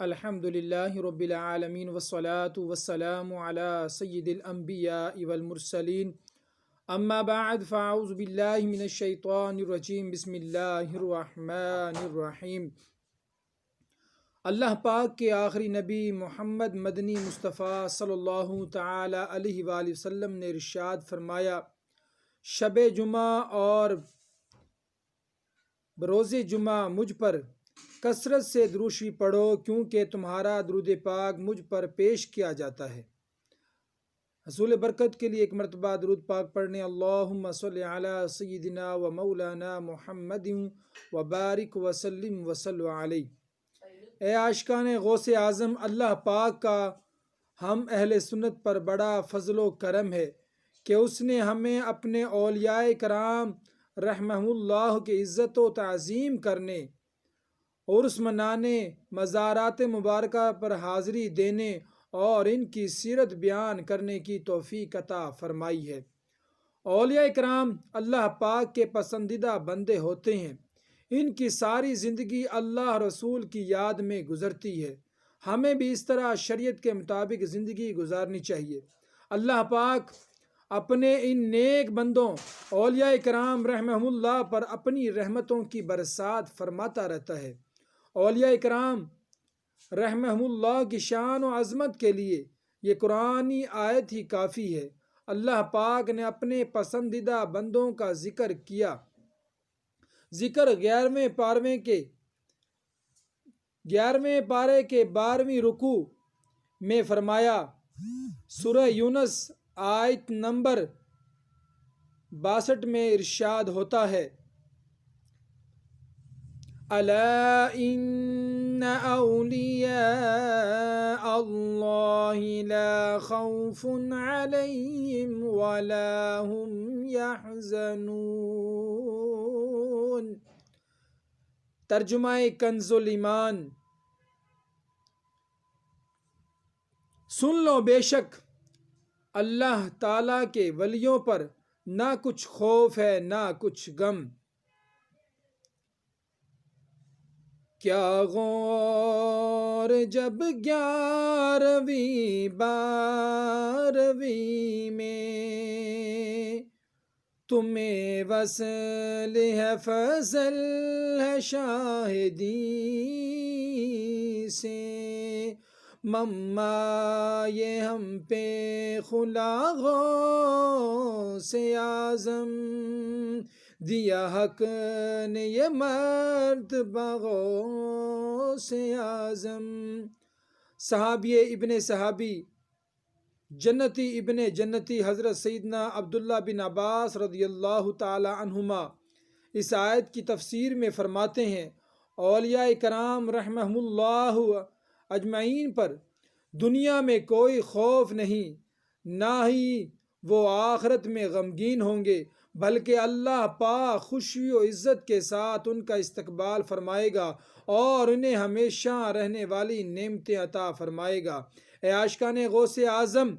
الحمد للہ رب العالمین والصلاة والسلام علی سید الانبیاء والمرسلین اما بعد فاعوذ باللہ من الشیطان الرجیم بسم اللہ الرحمن الرحیم۔ اللہ پاک کے آخری نبی محمد مدنی مصطفیٰ صلی اللہ تعالی علیہ وآلہ وسلم نے ارشاد فرمایا، شب جمعہ اور بروز جمعہ مجھ پر کثرت سے درود شریف پڑھو کیونکہ تمہارا درود پاک مجھ پر پیش کیا جاتا ہے۔ حصول برکت کے لیے ایک مرتبہ درود پاک پڑھنے، اللہم صلی علی سیدنا و مولانا محمد و بارک وسلم وصلو علیہ۔ اے عاشقان غوث اعظم، اللہ پاک کا ہم اہل سنت پر بڑا فضل و کرم ہے کہ اس نے ہمیں اپنے اولیاء کرام رحمہم اللہ کی عزت و تعظیم کرنے اور اس منانے، مزارات مبارکہ پر حاضری دینے اور ان کی سیرت بیان کرنے کی توفیق عطا فرمائی ہے۔ اولیاء کرام اللہ پاک کے پسندیدہ بندے ہوتے ہیں، ان کی ساری زندگی اللہ رسول کی یاد میں گزرتی ہے۔ ہمیں بھی اس طرح شریعت کے مطابق زندگی گزارنی چاہیے۔ اللہ پاک اپنے ان نیک بندوں اولیاء کرام رحمہم اللہ پر اپنی رحمتوں کی برسات فرماتا رہتا ہے۔ اولیاء کرام رحمہم اللہ کی شان و عظمت کے لیے یہ قرآنی آیت ہی کافی ہے۔ اللہ پاک نے اپنے پسندیدہ بندوں کا ذکر کیا۔ ذکر 11ویں پارے کے 12ویں رکوع میں فرمایا۔ سورہ یونس آیت نمبر 62 میں ارشاد ہوتا ہے، الا ان اولیاء اللہ لا خوف علیہم ولا هم یحزنون۔ ترجمہ کنز الایمان۔ سن لو، بے شک اللہ تعالیٰ کے ولیوں پر نہ کچھ خوف ہے نہ کچھ غم۔ کیا غور جب 11ویں 12ویں میں تمہیں وصل ہے، فضل ہے شاہدی سے، مما یہ ہم پہ خلا غوث اعظم، دیا حق نے یہ مرتبہ غوث اعظم۔ صحابی ابن صحابی، جنتی ابن جنتی حضرت سیدنا عبداللہ بن عباس رضی اللہ تعالی عنہما اس آیت کی تفسیر میں فرماتے ہیں، اولیاء کرام رحمہم اللہ اجمعین پر دنیا میں کوئی خوف نہیں، نہ ہی وہ آخرت میں غمگین ہوں گے، بلکہ اللہ پاک خوشی و عزت کے ساتھ ان کا استقبال فرمائے گا اور انہیں ہمیشہ رہنے والی نعمتیں عطا فرمائے گا۔ اے عاشقان غوث اعظم،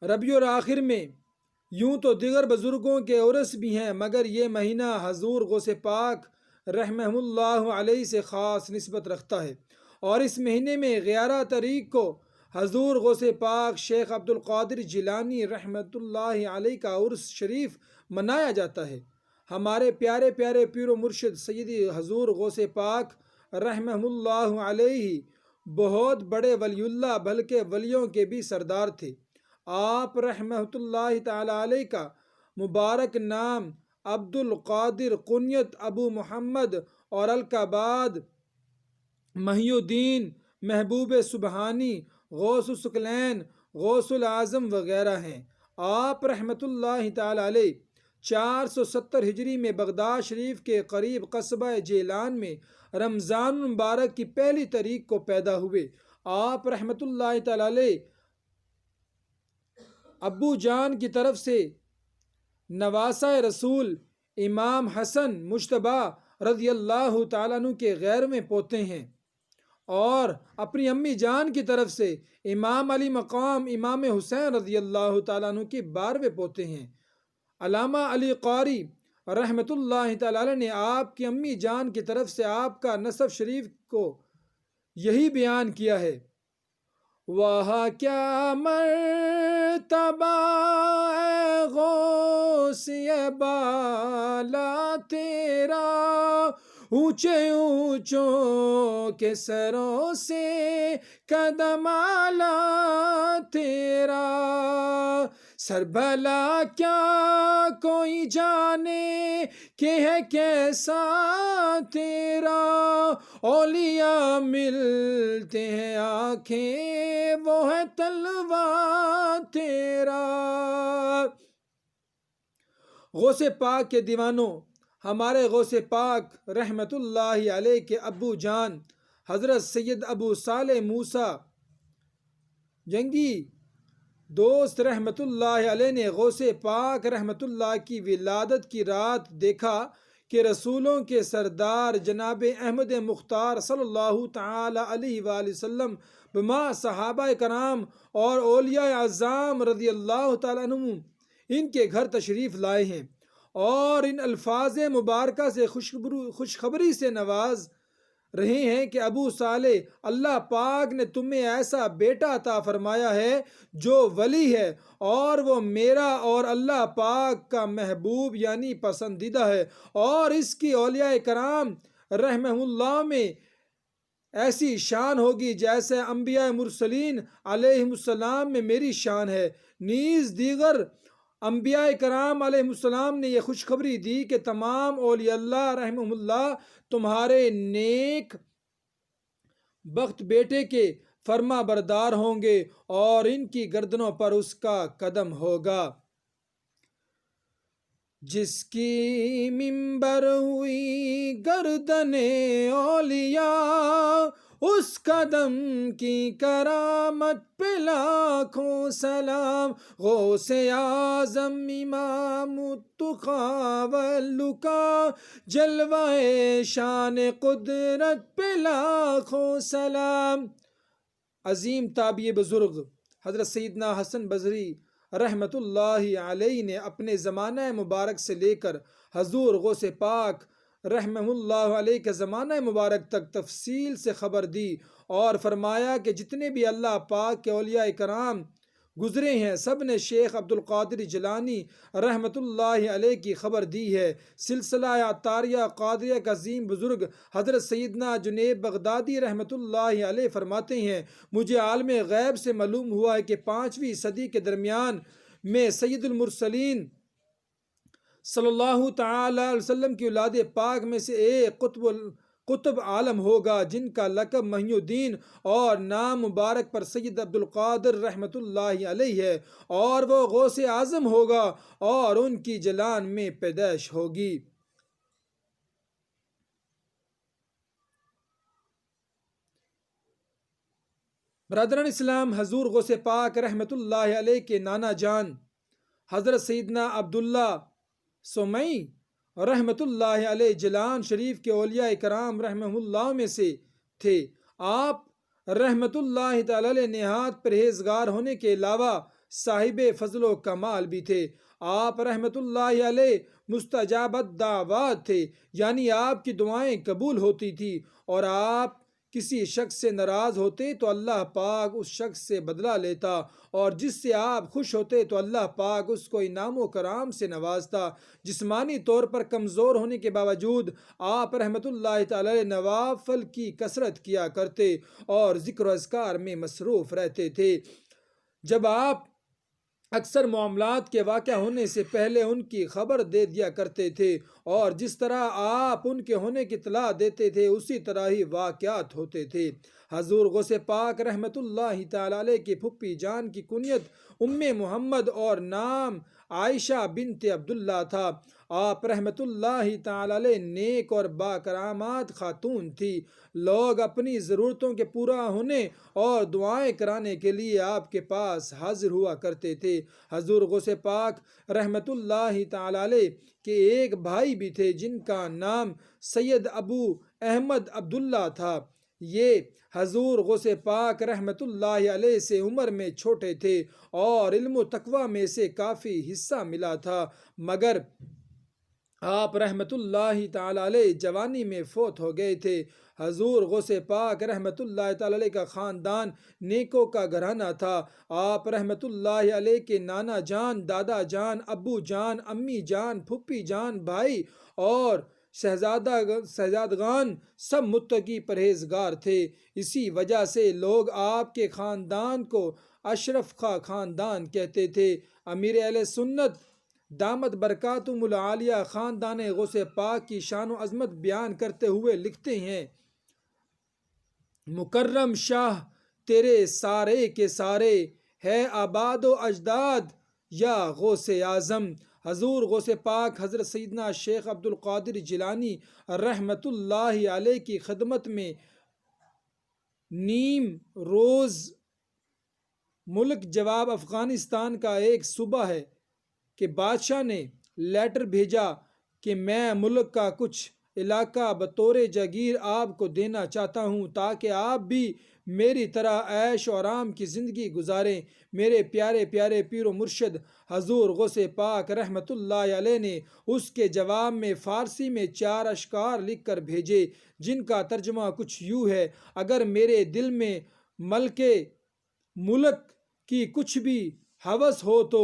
ربیع الآخر میں یوں تو دیگر بزرگوں کے عرس بھی ہیں، مگر یہ مہینہ حضور غوث پاک رحمہ اللہ علیہ سے خاص نسبت رکھتا ہے، اور اس مہینے میں 11 تاریخ کو حضور غوث پاک شیخ عبد القادر جیلانی رحمۃ اللہ علیہ کا عرس شریف منایا جاتا ہے۔ ہمارے پیارے پیارے پیر و مرشد سیدی حضور غوث پاک رحمہ اللہ علیہ بہت بڑے ولی اللہ، بلکہ ولیوں کے بھی سردار تھے۔ آپ رحمۃ اللہ تعالی علیہ کا مبارک نام عبد القادر، کنیت ابو محمد اور القابات محی الدین، محبوب سبحانی، غوث الثقلین، غوث العظم وغیرہ ہیں۔ آپ رحمۃ اللہ تعالی علیہ 470 ہجری میں بغداد شریف کے قریب قصبہ جیلان میں رمضان المبارک کی 1 تاریخ کو پیدا ہوئے۔ آپ رحمۃ اللہ تعالی علیہ ابو جان کی طرف سے نواسہ رسول امام حسن مجتبیٰ رضی اللہ تعالیٰ عنہ کے 11ویں پوتے ہیں، اور اپنی امی جان کی طرف سے امام علی مقام امام حسین رضی اللہ تعالیٰ عنہ کے 12ویں پوتے ہیں۔ علامہ علی قاری رحمۃ اللہ تعالی علیہ نے آپ کی امی جان کی طرف سے آپ کا نسب شریف کو یہی بیان کیا ہے، وہاں کیا مرتبہ ہے غوثِ بالا تیرا، اونچے اونچوں کے سروں سے قدم اعلیٰ تیرا، سر بھلا کیا کوئی جانے کہ ہے کیسا تیرا، اولیاء ملتے ہیں آنکھیں وہ ہے طلوہ تیرا۔ غوث پاک کے دیوانوں، ہمارے غوث پاک رحمت اللہ علیہ کے ابو جان حضرت سید ابو صالح موسیٰ جنگی دوست رحمت اللہ علیہ نے غوث پاک رحمت اللہ کی ولادت کی رات دیکھا کہ رسولوں کے سردار جناب احمد مختار صلی اللہ تعالی علیہ وآلہ وسلم بما صحابہ کرام اور اولیاء اعظام رضی اللہ تعالیٰ عنہم ان کے گھر تشریف لائے ہیں اور ان الفاظ مبارکہ سے خوشخبری سے نواز رہے ہیں کہ ابو صالح، اللہ پاک نے تمہیں ایسا بیٹا عطا فرمایا ہے جو ولی ہے، اور وہ میرا اور اللہ پاک کا محبوب یعنی پسندیدہ ہے، اور اس کی اولیاء کرام رحمہ اللہ میں ایسی شان ہوگی جیسے انبیاء مرسلین علیہم السلام میں میری شان ہے۔ نیز دیگر انبیاء کرام علیہم السلام نے یہ خوشخبری دی کہ تمام اولیاء اللہ رحمہ اللہ تمہارے نیک بخت بیٹے کے فرما بردار ہوں گے اور ان کی گردنوں پر اس کا قدم ہوگا۔ جس کی منبر ہوئی گردن اولیاء، اس قدم کی کرامت پہ لاکھوں سلام، غوث اعظم امام التقیٰ واللقاء، جلوہ شان قدرت پہ لاکھوں سلام۔ عظیم تابعی بزرگ حضرت سیدنا حسن بصری رحمت اللہ علیہ نے اپنے زمانہ مبارک سے لے کر حضور غوث پاک رحمہ اللہ علیہ کے زمانہ مبارک تک تفصیل سے خبر دی اور فرمایا کہ جتنے بھی اللہ پاک کے اولیاء کرام گزرے ہیں سب نے شیخ عبد القادر جیلانی رحمت اللہ علیہ کی خبر دی ہے۔ سلسلہ عطاریہ قادریہ کا عظیم بزرگ حضرت سیدنا جنید بغدادی رحمت اللہ علیہ فرماتے ہیں، مجھے عالم غیب سے معلوم ہوا ہے کہ 5ویں صدی کے درمیان میں سید المرسلین صلی اللہ تعالی علیہ وسلم کی اولاد پاک میں سے ایک قطب عالم ہوگا جن کا لقب محی الدین اور نام مبارک پر سید عبد القادر رحمت اللہ علیہ ہے، اور وہ غوث اعظم ہوگا اور ان کی جلان میں پیدائش ہوگی۔ برادران اسلام، حضور غوث پاک رحمت اللہ علیہ کے نانا جان حضرت سیدنا عبداللہ سومئی رحمت اللہ علیہ جیلان شریف کے اولیاء کرام رحمہ اللہ میں سے تھے۔ آپ رحمت اللہ تعالی علیہ نہایت پرہیزگار ہونے کے علاوہ صاحب فضل و کمال بھی تھے۔ آپ رحمت اللہ علیہ مستجاب الدعوات تھے، یعنی آپ کی دعائیں قبول ہوتی تھی، اور آپ کسی شخص سے ناراض ہوتے تو اللہ پاک اس شخص سے بدلہ لیتا، اور جس سے آپ خوش ہوتے تو اللہ پاک اس کو انعام و کرام سے نوازتا۔ جسمانی طور پر کمزور ہونے کے باوجود آپ رحمت اللہ تعالی علیہ نوافل کی کثرت کیا کرتے اور ذکر و اذکار میں مصروف رہتے تھے۔ جب آپ اکثر معاملات کے واقع ہونے سے پہلے ان کی خبر دے دیا کرتے تھے، اور جس طرح آپ ان کے ہونے کی اطلاع دیتے تھے اسی طرح ہی واقعات ہوتے تھے۔ حضور غوث پاک رحمت اللہ تعالی علیہ کی پھپھی جان کی کنیت ام محمد اور نام عائشہ بنت عبداللہ تھا۔ آپ رحمت اللہ تعالی علیہ نیک اور با کرامات خاتون تھی۔ لوگ اپنی ضرورتوں کے پورا ہونے اور دعائیں کرانے کے لیے آپ کے پاس حاضر ہوا کرتے تھے۔ حضور غوث پاک رحمت اللہ تعالی علیہ کے ایک بھائی بھی تھے جن کا نام سید ابو احمد عبداللہ تھا۔ یہ حضور غوث پاک رحمت اللہ علیہ سے عمر میں چھوٹے تھے اور علم و تقوی میں سے کافی حصہ ملا تھا، مگر آپ رحمت اللہ تعالی علیہ جوانی میں فوت ہو گئے تھے۔ حضور غوث پاک رحمت اللہ تعالی علیہ کا خاندان نیکوں کا گھرانہ تھا۔ آپ رحمت اللہ علیہ کے نانا جان، دادا جان، ابو جان، امی جان، پھپھی جان، بھائی اور شہزادگان سب متقی پرہیزگار تھے۔ اسی وجہ سے لوگ آپ کے خاندان کو اشرف خاندان کہتے تھے۔ امیر اہل سنت دامت برکاتہم العالیہ خاندان غوث پاک کی شان و عظمت بیان کرتے ہوئے لکھتے ہیں: مکرم شاہ تیرے سارے کے سارے ہے آباد و اجداد یا غوث اعظم۔ حضور غوث پاک حضرت سیدنا شیخ عبد القادر جیلانی رحمت اللہ علیہ کی خدمت میں نیم روز ملک جواب افغانستان کا ایک صوبہ ہے کہ بادشاہ نے لیٹر بھیجا کہ میں ملک کا کچھ علاقہ بطور جاگیر آپ کو دینا چاہتا ہوں تاکہ آپ بھی میری طرح عیش و آرام کی زندگی گزاریں۔ میرے پیارے پیارے پیر و مرشد حضور غوث پاک رحمت اللہ علیہ نے اس کے جواب میں فارسی میں 4 اشعار لکھ کر بھیجے، جن کا ترجمہ کچھ یوں ہے: اگر میرے دل میں ملک کی کچھ بھی ہوس ہو تو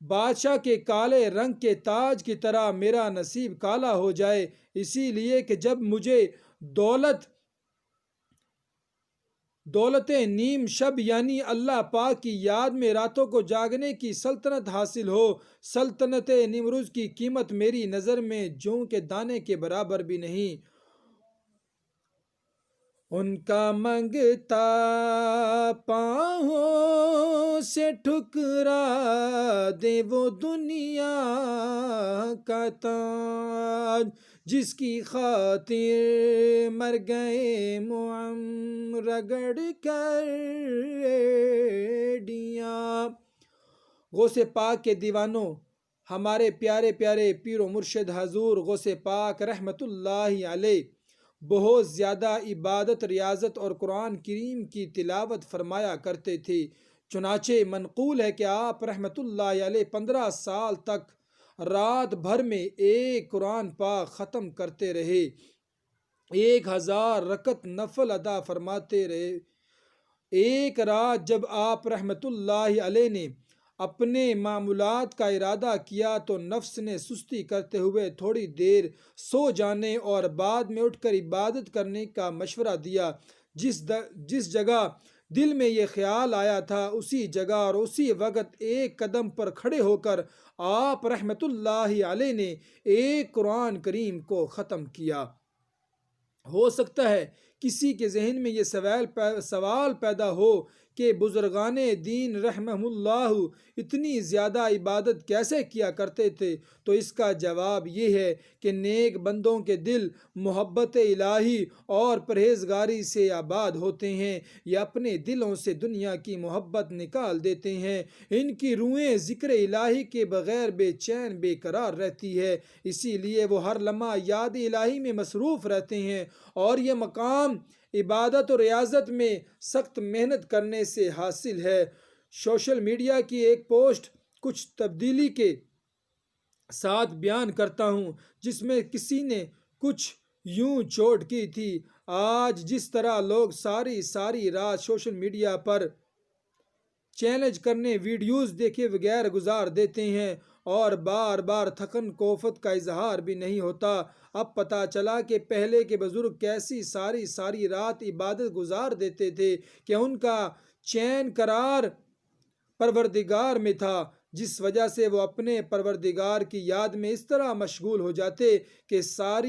بادشاہ کے کالے رنگ کے تاج کی طرح میرا نصیب کالا ہو جائے، اسی لیے کہ جب مجھے دولت نیم شب یعنی اللہ پاک کی یاد میں راتوں کو جاگنے کی سلطنت حاصل ہو، سلطنت نمروز کی قیمت میری نظر میں جوں کے دانے کے برابر بھی نہیں۔ ان کا منگتا پاؤں سے ٹھکرا دے وہ دنیا کا تاج، جس کی خاطر مر گئے رگڑ کر ڈیاں۔ غوث پاک کے دیوانوں، ہمارے پیارے پیارے پیر و مرشد حضور غوث پاک رحمت اللہ علیہ بہت زیادہ عبادت، ریاضت اور قرآن کریم کی تلاوت فرمایا کرتے تھے۔ چنانچہ منقول ہے کہ آپ رحمت اللہ علیہ 15 سال تک رات بھر میں ایک قرآن پاک ختم کرتے رہے، 1000 رکعت نفل ادا فرماتے رہے۔ ایک رات جب آپ رحمت اللہ علیہ نے اپنے معمولات کا ارادہ کیا تو نفس نے سستی کرتے ہوئے تھوڑی دیر سو جانے اور بعد میں اٹھ کر عبادت کرنے کا مشورہ دیا۔ جس جگہ دل میں یہ خیال آیا تھا اسی جگہ اور اسی وقت ایک قدم پر کھڑے ہو کر آپ رحمت اللہ علیہ نے ایک قرآن کریم کو ختم کیا۔ ہو سکتا ہے کسی کے ذہن میں یہ سوال پیدا ہو کہ بزرگان دین رحمہم اللہ اتنی زیادہ عبادت کیسے کیا کرتے تھے؟ تو اس کا جواب یہ ہے کہ نیک بندوں کے دل محبت الہی اور پرہیزگاری سے آباد ہوتے ہیں، یہ اپنے دلوں سے دنیا کی محبت نکال دیتے ہیں، ان کی روحیں ذکر الہی کے بغیر بے چین بے قرار رہتی ہے، اسی لیے وہ ہر لمحہ یاد الہی میں مصروف رہتے ہیں، اور یہ مقام عبادت و ریاضت میں سخت محنت کرنے سے حاصل ہے۔ سوشل میڈیا کی ایک پوسٹ کچھ تبدیلی کے ساتھ بیان کرتا ہوں، جس میں کسی نے کچھ یوں چوٹ کی تھی: آج جس طرح لوگ ساری رات سوشل میڈیا پر چیلنج کرنے ویڈیوز دیکھے بغیر گزار دیتے ہیں اور بار بار تھکن کوفت کا اظہار بھی نہیں ہوتا، اب پتہ چلا کہ پہلے کے بزرگ کیسی ساری رات عبادت گزار دیتے تھے کہ ان کا چین قرار پروردگار میں تھا، جس وجہ سے وہ اپنے پروردگار کی یاد میں اس طرح مشغول ہو جاتے کہ ساری